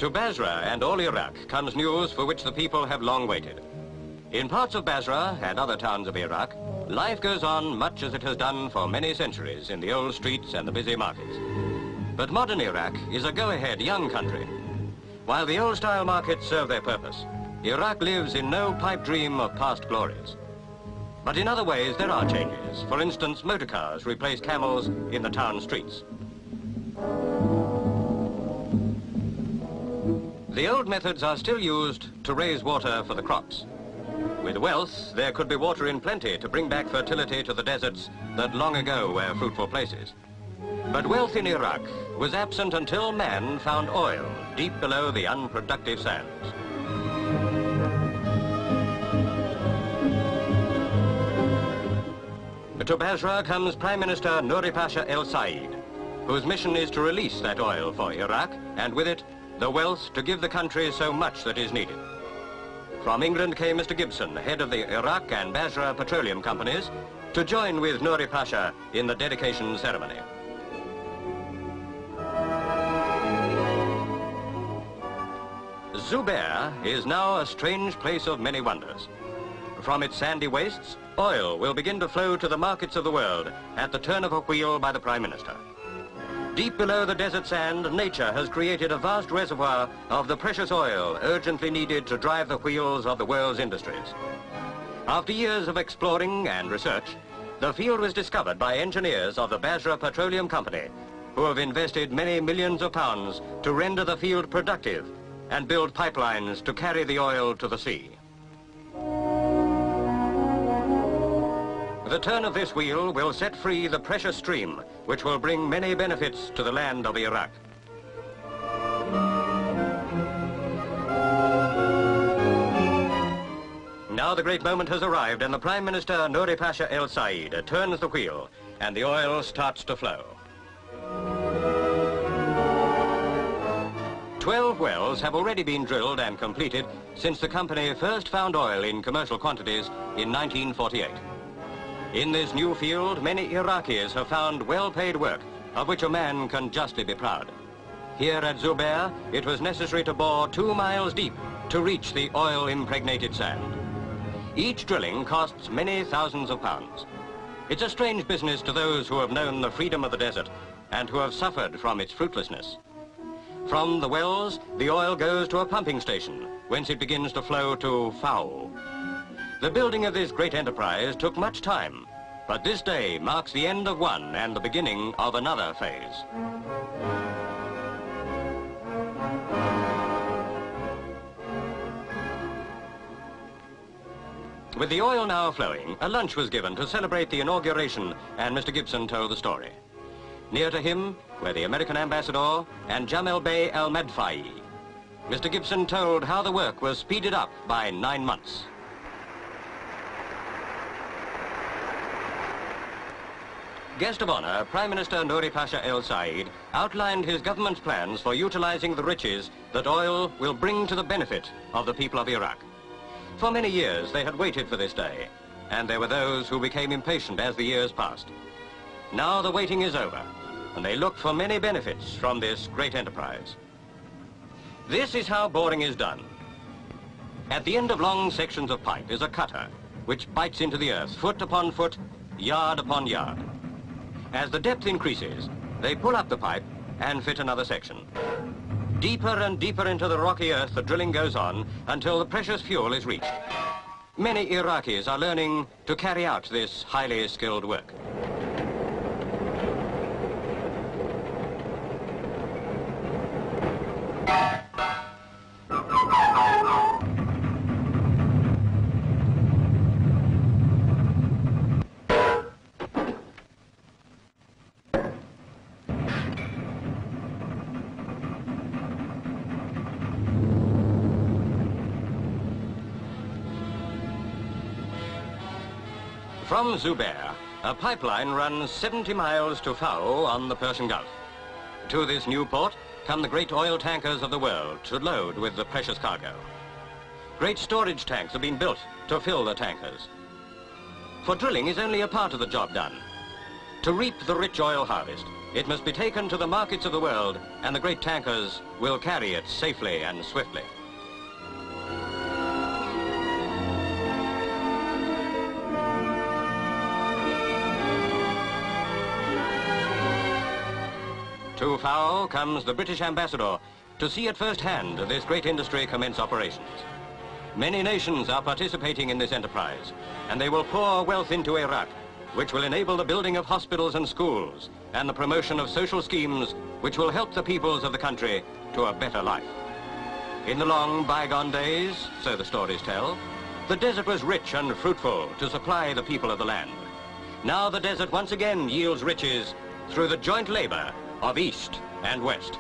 To Basra and all Iraq comes news for which the people have long waited. In parts of Basra and other towns of Iraq, life goes on much as it has done for many centuries in the old streets and the busy markets. But modern Iraq is a go-ahead young country. While the old-style markets serve their purpose, Iraq lives in no pipe dream of past glories. But in other ways there are changes. For instance, motor cars replace camels in the town streets. The old methods are still used to raise water for the crops. With wealth, there could be water in plenty to bring back fertility to the deserts that long ago were fruitful places. But wealth in Iraq was absent until man found oil deep below the unproductive sands. To Basra comes Prime Minister Nuri Pasha el-Said, whose mission is to release that oil for Iraq, and with it, the wealth to give the country so much that is needed. From England came Mr. Gibson, head of the Iraq and Basra petroleum companies, to join with Nuri Pasha in the dedication ceremony. Zubair is now a strange place of many wonders. From its sandy wastes, oil will begin to flow to the markets of the world at the turn of a wheel by the Prime Minister. Deep below the desert sand, nature has created a vast reservoir of the precious oil urgently needed to drive the wheels of the world's industries. After years of exploring and research, the field was discovered by engineers of the Basra Petroleum Company, who have invested many millions of pounds to render the field productive and build pipelines to carry the oil to the sea. The turn of this wheel will set free the precious stream, which will bring many benefits to the land of Iraq. Now the great moment has arrived, and the Prime Minister Nuri Pasha el-Said turns the wheel, and the oil starts to flow. 12 wells have already been drilled and completed since the company first found oil in commercial quantities in 1948. In this new field, many Iraqis have found well-paid work, of which a man can justly be proud. Here at Zubair, it was necessary to bore 2 miles deep to reach the oil-impregnated sand. Each drilling costs many thousands of pounds. It's a strange business to those who have known the freedom of the desert and who have suffered from its fruitlessness. From the wells, the oil goes to a pumping station, whence it begins to flow to Fao. The building of this great enterprise took much time, but this day marks the end of one and the beginning of another phase. With the oil now flowing, a lunch was given to celebrate the inauguration, and Mr. Gibson told the story. Near to him were the American ambassador and Jamel Bey al-Madfai. Mr. Gibson told how the work was speeded up by 9 months. Guest of honor, Prime Minister Nuri Pasha el-Said outlined his government's plans for utilizing the riches that oil will bring to the benefit of the people of Iraq. For many years they had waited for this day, and there were those who became impatient as the years passed. Now the waiting is over, and they look for many benefits from this great enterprise. This is how boring is done. At the end of long sections of pipe is a cutter, which bites into the earth, foot upon foot, yard upon yard. As the depth increases, they pull up the pipe and fit another section. Deeper and deeper into the rocky earth the drilling goes on until the precious fuel is reached. Many Iraqis are learning to carry out this highly skilled work. From Zubair, a pipeline runs 70 miles to Fao on the Persian Gulf. To this new port come the great oil tankers of the world to load with the precious cargo. Great storage tanks have been built to fill the tankers. For drilling is only a part of the job done. To reap the rich oil harvest, It must be taken to the markets of the world, and the great tankers will carry it safely and swiftly. To Fao comes the British ambassador to see at first hand this great industry commence operations. Many nations are participating in this enterprise, and they will pour wealth into Iraq, which will enable the building of hospitals and schools and the promotion of social schemes which will help the peoples of the country to a better life. In the long bygone days, so the stories tell, the desert was rich and fruitful to supply the people of the land. Now the desert once again yields riches through the joint labor of East and West.